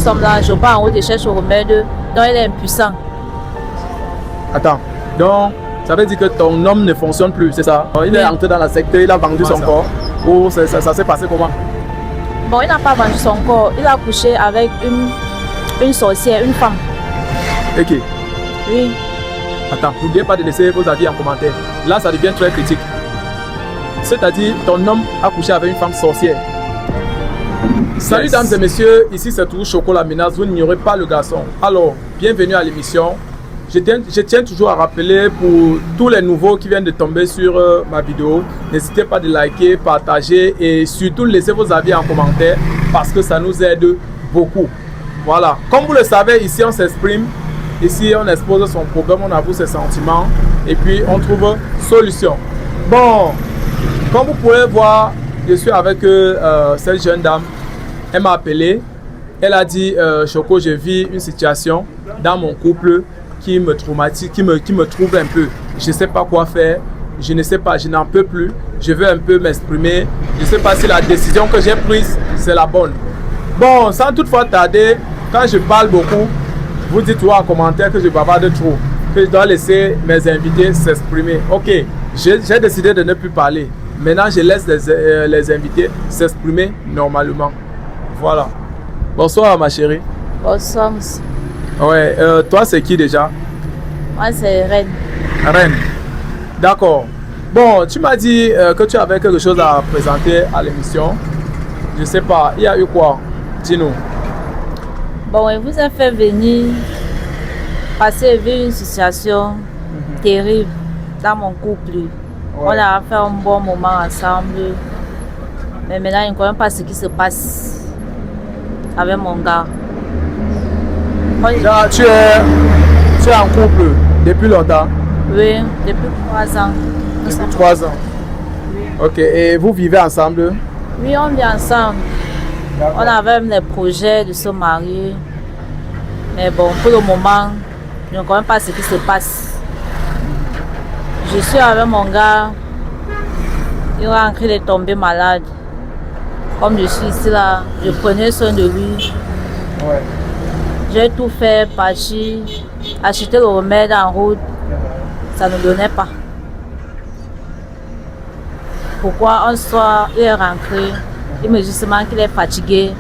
Nous sommes là, je pars en haut de cherche au remède, donc il est impuissant. Attends, donc ça veut dire que ton homme ne fonctionne plus, c'est ça? Il est entré dans la secte, il a vendu son corps. Ou ça s'est passé comment? Bon, il n'a pas vendu son corps, il a couché avec une sorcière, une femme. Ok. Oui. Attends, n'oubliez pas de laisser vos avis en commentaire. Là, ça devient très critique. C'est-à-dire, ton homme a couché avec une femme sorcière. Salut dames et messieurs, ici c'est toujours Chocolat Menace, vous n'ignorez pas le garçon. Alors, bienvenue à l'émission. Je tiens toujours à rappeler pour tous les nouveaux qui viennent de tomber sur ma vidéo, n'hésitez pas de liker, partager et surtout laisser vos avis en commentaire parce que ça nous aide beaucoup. Voilà, comme vous le savez, ici on s'exprime, ici on expose son problème, on avoue ses sentiments et puis on trouve solution. Bon, comme vous pouvez voir, je suis avec cette jeune dame. Elle m'a appelé, elle a dit Choco, je vis une situation dans mon couple qui me traumatise, qui me trouble un peu. Je ne sais pas quoi faire, je ne sais pas, je n'en peux plus, je veux un peu m'exprimer. Je ne sais pas si la décision que j'ai prise, c'est la bonne. Bon, sans toutefois tarder, quand je parle beaucoup, vous dites en commentaire que je bavarde trop, que je dois laisser mes invités s'exprimer. Ok, j'ai décidé de ne plus parler. Maintenant, je laisse les invités s'exprimer normalement. Voilà. Bonsoir ma chérie. Bonsoir monsieur. Ouais, toi c'est qui déjà? Moi c'est Reine. Reine. D'accord. Bon, tu m'as dit que tu avais quelque chose à présenter à l'émission. Je sais pas, il y a eu quoi? Dis-nous. Bon, il vous a fait venir parce qu'il y avait une situation terrible dans mon couple. Ouais. On a fait un bon moment ensemble. Mais maintenant, je ne connais pas ce qui se passe avec mon gars. Là, tu es en couple depuis longtemps? Oui, depuis 3 ans. Depuis 3 ans? Oui. Ok, et vous vivez ensemble? Oui, on vit ensemble. On avait même les projets de se marier. Mais bon, pour le moment, je ne connais pas ce qui se passe. Je suis avec mon gars. Il est en train de tomber malade. Comme je suis ici là, je prenais soin de lui. Ouais. J'ai tout fait, partir, acheter le remède en route. Ça ne donnait pas. Pourquoi un soir, il est rentré. Il me dit justement qu'il est fatigué.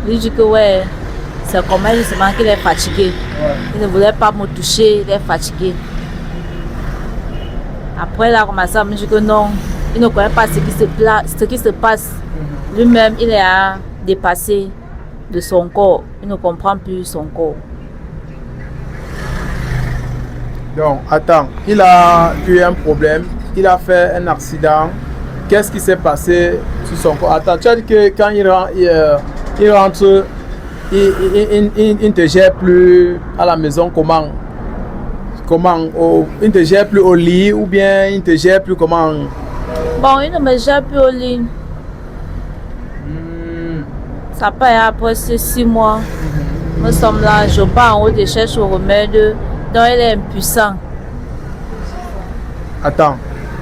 Je lui dis que ouais, c'est comme justement qu'il est fatigué. Ouais. Il ne voulait pas me toucher, il est fatigué. Après, il a commencé à me dire que non, il ne connaît pas ce qui se passe. Lui-même, il est dépassé de son corps. Il ne comprend plus son corps. Donc, attends, il a eu un problème. Il a fait un accident. Qu'est-ce qui s'est passé sur son corps? Attends, tu as dit que quand il rentre, il ne te gère plus à la maison. Comment il ne te gère plus au lit ou bien il ne te gère plus comment? Bon, il ne me gère plus au lit. Ça peut être après 6 mois. Nous sommes là, je pars en haut de cherche au remède, donc il est impuissant. Attends,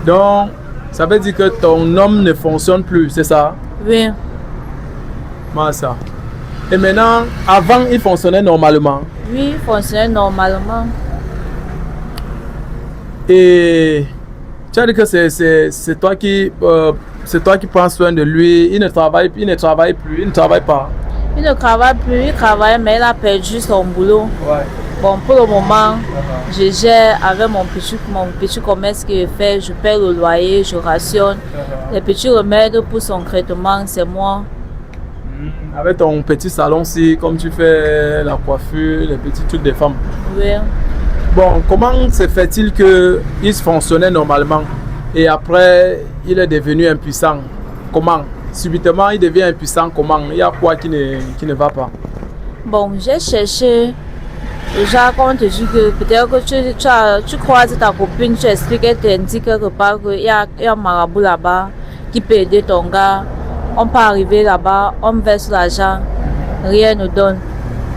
donc ça veut dire que ton homme ne fonctionne plus, c'est ça? Oui. Comment ça? Et maintenant, avant il fonctionnait normalement? Oui, il fonctionnait normalement. Et tu as dit que c'est toi qui prends soin de lui. Il ne travaille plus, il ne travaille pas. Il ne travaille plus, il travaille, mais il a perdu son boulot. Ouais. Bon, pour le moment, je gère avec mon petit commerce que je fais. Je paie le loyer, je rationne. Les petits remèdes pour son traitement, c'est moi. Avec ton petit salon-ci, comme tu fais la coiffure, les petits trucs des femmes. Oui. Bon, comment se fait-il qu'il fonctionnait normalement et après il est devenu impuissant? Comment? Subitement il devient impuissant, comment? Il y a quoi qui ne va pas? Bon, j'ai cherché. Déjà, quand on te dit que peut-être que tu croises ta copine, tu expliques, elle t'indique quelque part qu'il y a un marabout là-bas qui peut aider ton gars. On peut arriver là-bas, on verse l'argent, rien ne donne.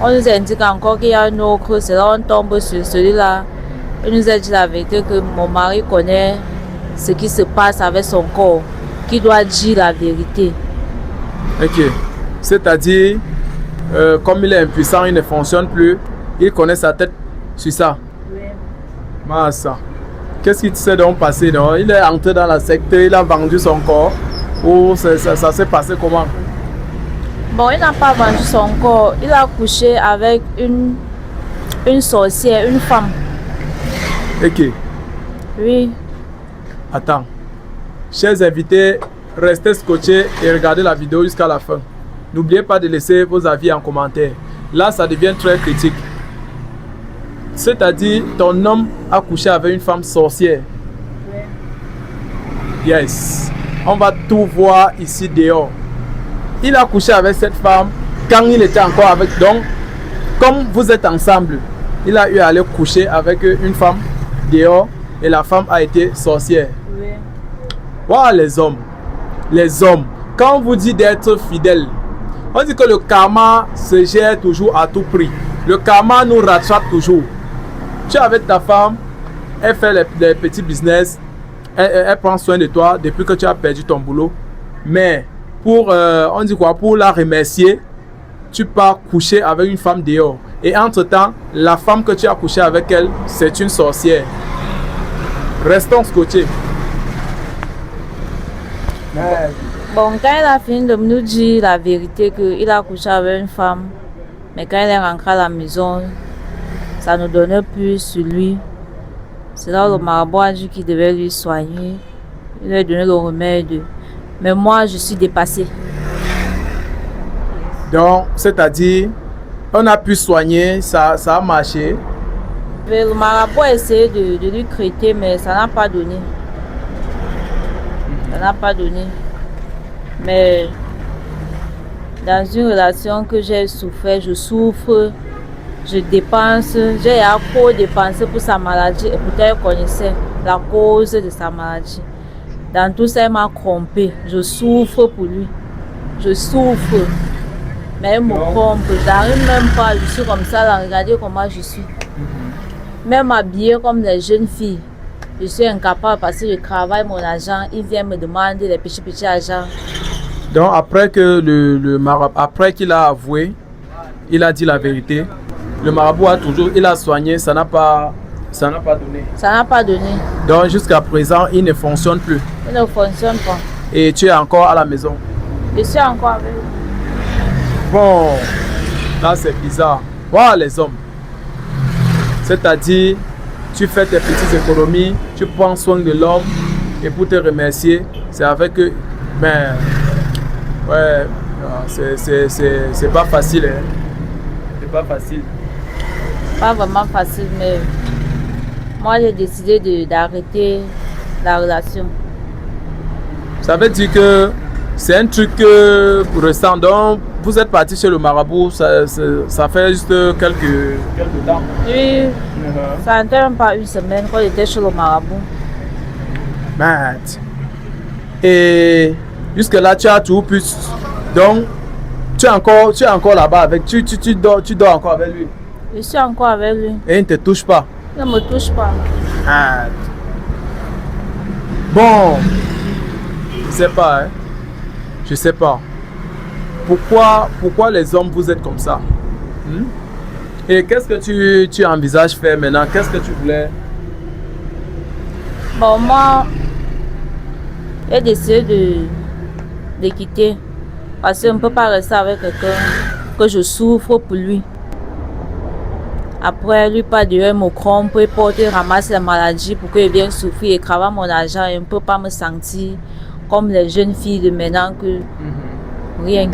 On nous indique encore qu'il y a un autre, c'est là on tombe sur celui-là. Il nous a dit la vérité que mon mari connaît ce qui se passe avec son corps, qui doit dire la vérité. Ok. C'est-à-dire, comme il est impuissant, il ne fonctionne plus, il connaît sa tête sur ça. Oui. Massa. Qu'est-ce qui s'est donc passé? Non? Il est entré dans la secte, il a vendu son corps. Ou ça s'est passé comment? Bon, il n'a pas vendu son corps. Il a couché avec une sorcière, une femme. Ok. Oui. Attends. Chers invités, restez scotchés et regardez la vidéo jusqu'à la fin. N'oubliez pas de laisser vos avis en commentaire. Là, ça devient très critique. C'est-à-dire, ton homme a couché avec une femme sorcière. Yes. On va tout voir ici dehors. Il a couché avec cette femme quand il était encore avec. Donc, comme vous êtes ensemble, il a eu à aller coucher avec une femme dehors et la femme a été sorcière. Oui. Voilà les hommes. Les hommes. Quand on vous dit d'être fidèle, on dit que le karma se gère toujours à tout prix. Le karma nous rattrape toujours. Tu es avec ta femme, elle fait les petits business, elle prend soin de toi depuis que tu as perdu ton boulot. Mais pour, on dit quoi, pour la remercier, tu pars coucher avec une femme dehors. Et entre-temps, la femme que tu as couché avec elle, c'est une sorcière. Restons scotchés. Bon, quand il a fini de nous dire la vérité qu'il a couché avec une femme, mais quand il est rentré à la maison, ça ne donnait plus sur lui. C'est là où le marabout a dit qu'il devait lui soigner. Il lui a donné le remède. Mais moi, je suis dépassée. Donc, c'est-à-dire, on a pu soigner, ça a marché. Mais le marabout a essayé de lui crêter, mais ça n'a pas donné. Ça n'a pas donné. Mais dans une relation que j'ai souffert, je souffre, je dépense, j'ai trop dépensé pour sa maladie et pourtant elle connaissait la cause de sa maladie. Dans tout ça, elle m'a trompé. Je souffre pour lui. Je souffre. Mais elle me trompe. Je n'arrive même pas. Je suis comme ça, là. Regardez comment je suis. Même habillée comme les jeunes filles. Je suis incapable parce que je travaille mon argent. Il vient me demander les petits argent. Donc après que le marabout, après qu'il a avoué, il a dit la vérité. Le marabout a toujours, il a soigné, ça n'a pas donné. Ça n'a pas donné. Donc jusqu'à présent, il ne fonctionne plus. Il ne fonctionne pas. Et tu es encore à la maison. Je suis encore avec lui. Bon, là c'est bizarre. Voilà les hommes. C'est-à-dire, tu fais tes petites économies, tu prends soin de l'homme et pour te remercier, c'est avec eux. Ben, ouais, c'est pas facile. Hein. C'est pas facile. Pas vraiment facile, mais moi j'ai décidé d'arrêter la relation. Ça veut dire que c'est un truc récent. Donc, vous êtes parti chez le marabout, ça fait juste quelques temps. Oui, ça n'était même pas une semaine quand j'étais chez le marabout. Mad. Et jusque-là, tu as tout pu. Donc, tu es encore là-bas avec. Tu dors encore avec lui. Je suis encore avec lui. Et il ne te touche pas. Il ne me touche pas. Mad. Bon. Je sais pas, hein. Je sais pas. Pourquoi les hommes vous êtes comme ça? Et qu'est-ce que tu envisages faire maintenant? Qu'est-ce que tu voulais? Bon, moi, j'ai décidé de quitter. Parce qu'on ne peut pas rester avec quelqu'un que je souffre pour lui. Après, lui, pas de me trompe, il porte, il ramasse la maladie pour qu'il vienne souffrir et travaille mon argent. Et on ne peut pas me sentir comme les jeunes filles de maintenant que rien.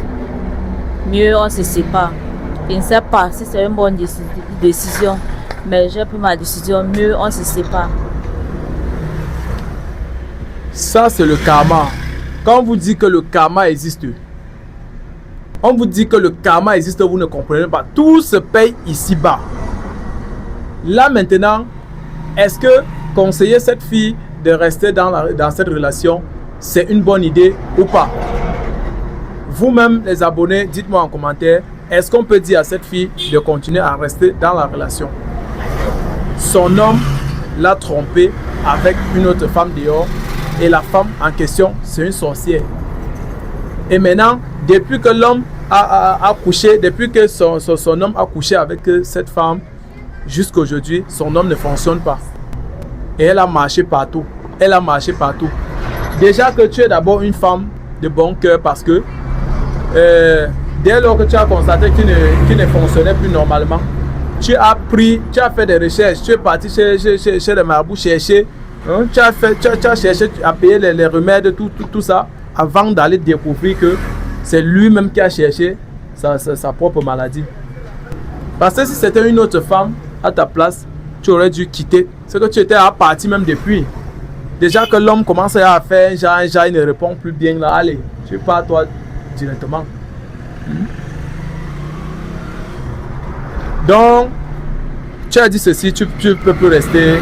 Mieux, on se sépare. Je ne sais pas si c'est une bonne décision, mais j'ai pris ma décision. Mieux, on se sépare. Ça, c'est le karma. Quand on vous dit que le karma existe, on vous dit que le karma existe, vous ne comprenez pas. Tout se paye ici-bas. Là, maintenant, est-ce que conseiller cette fille de rester dans cette relation, c'est une bonne idée ou pas? Vous-même, les abonnés, dites-moi en commentaire, est-ce qu'on peut dire à cette fille de continuer à rester dans la relation? Son homme l'a trompé avec une autre femme dehors et la femme en question, c'est une sorcière. Et maintenant, depuis que l'homme a couché, depuis que son homme a couché avec cette femme, jusqu'à aujourd'hui, son homme ne fonctionne pas. Et elle a marché partout. Elle a marché partout. Déjà que tu es d'abord une femme de bon cœur parce que dès lors que tu as constaté qu'il ne fonctionnait plus normalement, tu as fait des recherches, tu es parti chez les marabouts chercher, hein, tu as cherché à payer les remèdes, tout ça, avant d'aller découvrir que c'est lui-même qui a cherché sa propre maladie. Parce que si c'était une autre femme à ta place, tu aurais dû quitter. C'est que tu étais à partir même depuis. Déjà que l'homme commence à faire genre, il ne répond plus bien là. Allez, tu pars toi directement. Donc, tu as dit ceci, tu peux plus rester.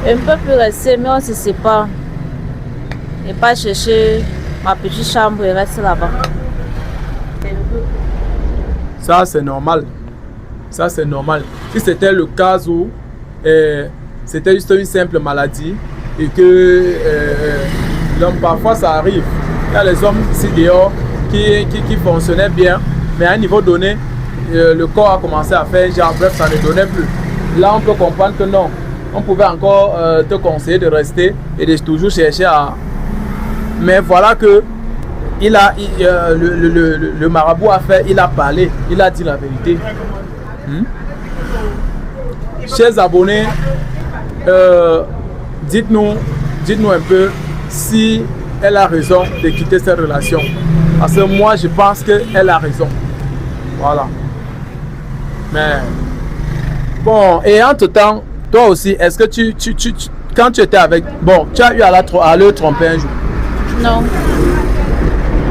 Je ne peux plus rester, mais on se sépare. Et pas chercher ma petite chambre et rester là-bas. Ça, c'est normal. Ça, c'est normal. Si c'était le cas où c'était juste une simple maladie et que l'homme, parfois ça arrive. Il y a les hommes ici dehors qui fonctionnaient bien, mais à un niveau donné, le corps a commencé à faire genre, bref, ça ne donnait plus. Là, on peut comprendre que non. On pouvait encore te conseiller de rester et de toujours chercher à... Mais voilà que le marabout a fait, il a parlé, il a dit la vérité. Chers abonnés, dites-nous un peu si elle a raison de quitter cette relation. Parce que moi, je pense qu'elle a raison. Voilà. Mais bon, et entre-temps, toi aussi, est-ce que quand tu étais avec... Bon, tu as eu à le tromper un jour? Non.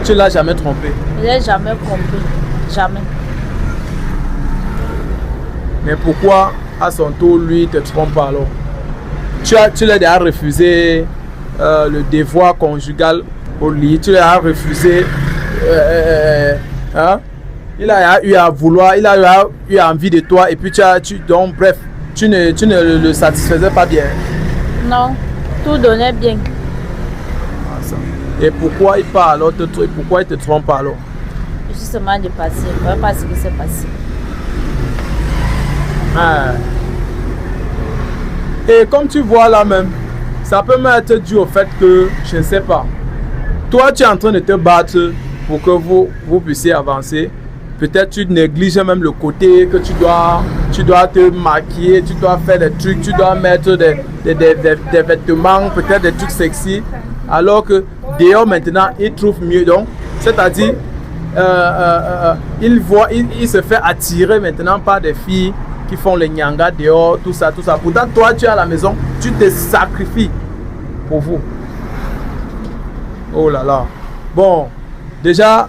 Tu ne l'as jamais trompé? Je ne l'ai jamais trompé. Jamais. Mais pourquoi, à son tour, lui, te trompe alors? Tu l'as déjà refusé le devoir conjugal au lit. Tu l'as refusé... il a eu à vouloir, il a eu envie de toi et puis donc bref, tu ne le satisfaisais pas bien. Non, tout donnait bien. Ah, ça. Et pourquoi il part alors, pourquoi il te trompe alors? Justement du passé, je ne sais pas ce qui s'est passé. Ah. Et comme tu vois là même, ça peut même être dû au fait que, je ne sais pas, toi tu es en train de te battre pour que vous puissiez avancer. Peut-être tu négliges même le côté que tu dois te maquiller, tu dois faire des trucs, tu dois mettre des vêtements, peut-être des trucs sexy. Alors que dehors maintenant, il trouve mieux. Donc, c'est-à-dire, il se fait attirer maintenant par des filles qui font les nyangas dehors, tout ça. Pourtant, toi, tu es à la maison, tu te sacrifies pour vous. Oh là là. Bon, déjà...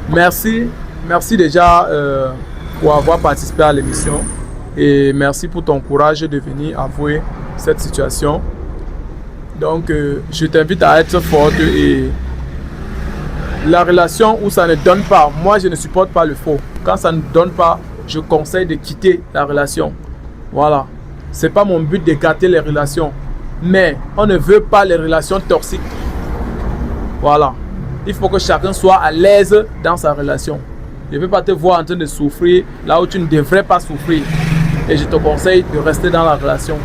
Merci déjà pour avoir participé à l'émission et merci pour ton courage de venir avouer cette situation. Donc, je t'invite à être forte et la relation où ça ne donne pas, moi je ne supporte pas le faux. Quand ça ne donne pas, je conseille de quitter la relation. Voilà. C'est pas mon but de gâter les relations, mais on ne veut pas les relations toxiques. Voilà. Il faut que chacun soit à l'aise dans sa relation. Je ne veux pas te voir en train de souffrir là où tu ne devrais pas souffrir. Et je te conseille de rester dans la relation.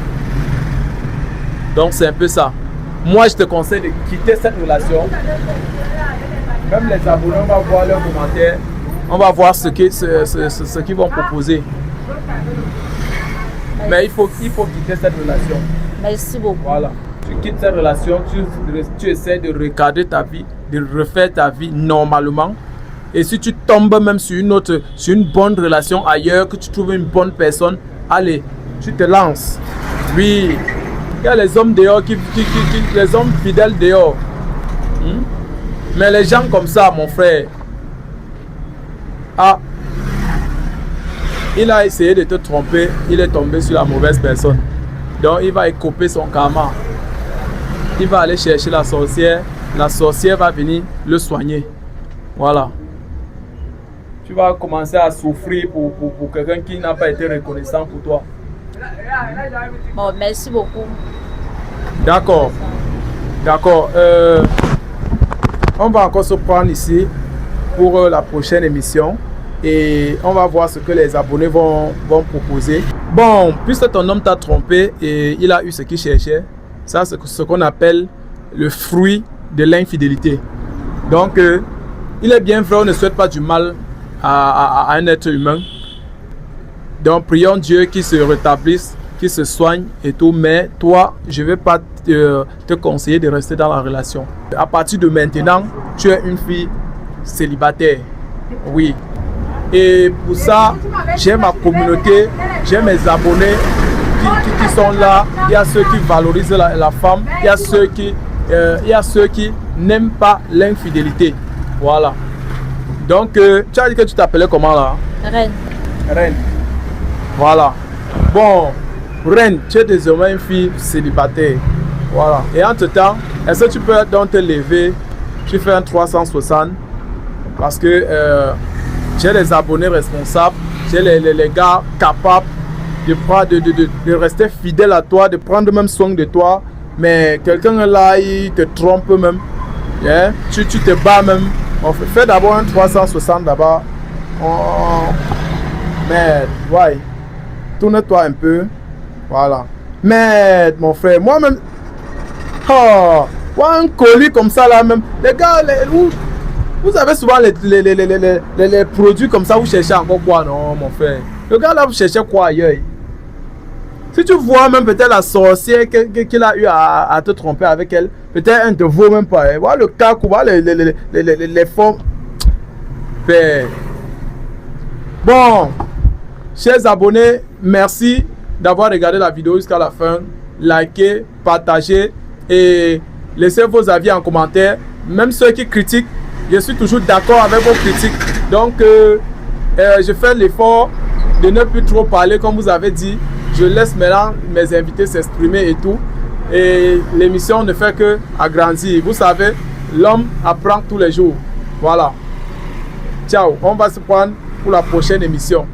Donc c'est un peu ça. Moi je te conseille de quitter cette relation. Même les abonnés, on va voir leurs commentaires. On va voir ce qu'ils vont proposer. Mais il faut quitter cette relation. Merci beaucoup. Voilà. Tu quittes cette relation, tu essaies de recadrer ta vie, de refaire ta vie normalement. Et si tu tombes même sur une bonne relation ailleurs, que tu trouves une bonne personne, allez, tu te lances. Oui, il y a les hommes dehors, les hommes fidèles dehors. Mais les gens comme ça, mon frère, il a essayé de te tromper, il est tombé sur la mauvaise personne. Donc il va écoper son karma. Il va aller chercher la sorcière va venir le soigner. Voilà. Tu vas commencer à souffrir pour quelqu'un qui n'a pas été reconnaissant pour toi. Bon, merci beaucoup. D'accord. D'accord. on va encore se prendre ici pour la prochaine émission. Et on va voir ce que les abonnés vont proposer. Bon, puisque ton homme t'a trompé et il a eu ce qu'il cherchait, ça c'est ce qu'on appelle le fruit de l'infidélité. Donc, il est bien vrai, on ne souhaite pas du mal à un être humain. Donc, prions Dieu qu'il se rétablisse, qu'il se soigne et tout. Mais toi, je ne vais pas te conseiller de rester dans la relation. À partir de maintenant, tu es une fille célibataire. Oui. Et pour ça, j'ai ma communauté, j'ai mes abonnés qui sont là. Il y a ceux qui valorisent la femme, il y a ceux qui n'aiment pas l'infidélité. Voilà. Donc, tu as dit que tu t'appelais comment là? Reine. Reine. Voilà. Bon, Reine, tu es désormais une fille célibataire. Voilà. Et entre-temps, est-ce que tu peux donc te lever? Tu fais un 360 parce que j'ai les abonnés responsables, j'ai les gars capables de rester fidèles à toi, de prendre même soin de toi. Mais quelqu'un là, il te trompe même. Yeah? Tu te bats même. Fais d'abord un 360 d'abord. Merde, ouais. Tourne-toi un peu. Voilà. Merde, mon frère. Moi-même. Oh, un colis comme ça là même. Les gars, vous avez souvent les produits comme ça, vous cherchez encore quoi, non, mon frère? Le gars là, vous cherchez quoi ailleurs? Si tu vois même peut-être la sorcière qu'il a eu à te tromper avec elle, peut-être un ne te vaut même pas. Voilà le cas, voilà les formes. Bon, chers abonnés, merci d'avoir regardé la vidéo jusqu'à la fin. Likez, partagez et laissez vos avis en commentaire. Même ceux qui critiquent, je suis toujours d'accord avec vos critiques. Donc, je fais l'effort de ne plus trop parler comme vous avez dit. Je laisse maintenant mes invités s'exprimer et tout. Et l'émission ne fait que agrandir. Vous savez, l'homme apprend tous les jours. Voilà. Ciao. On va se prendre pour la prochaine émission.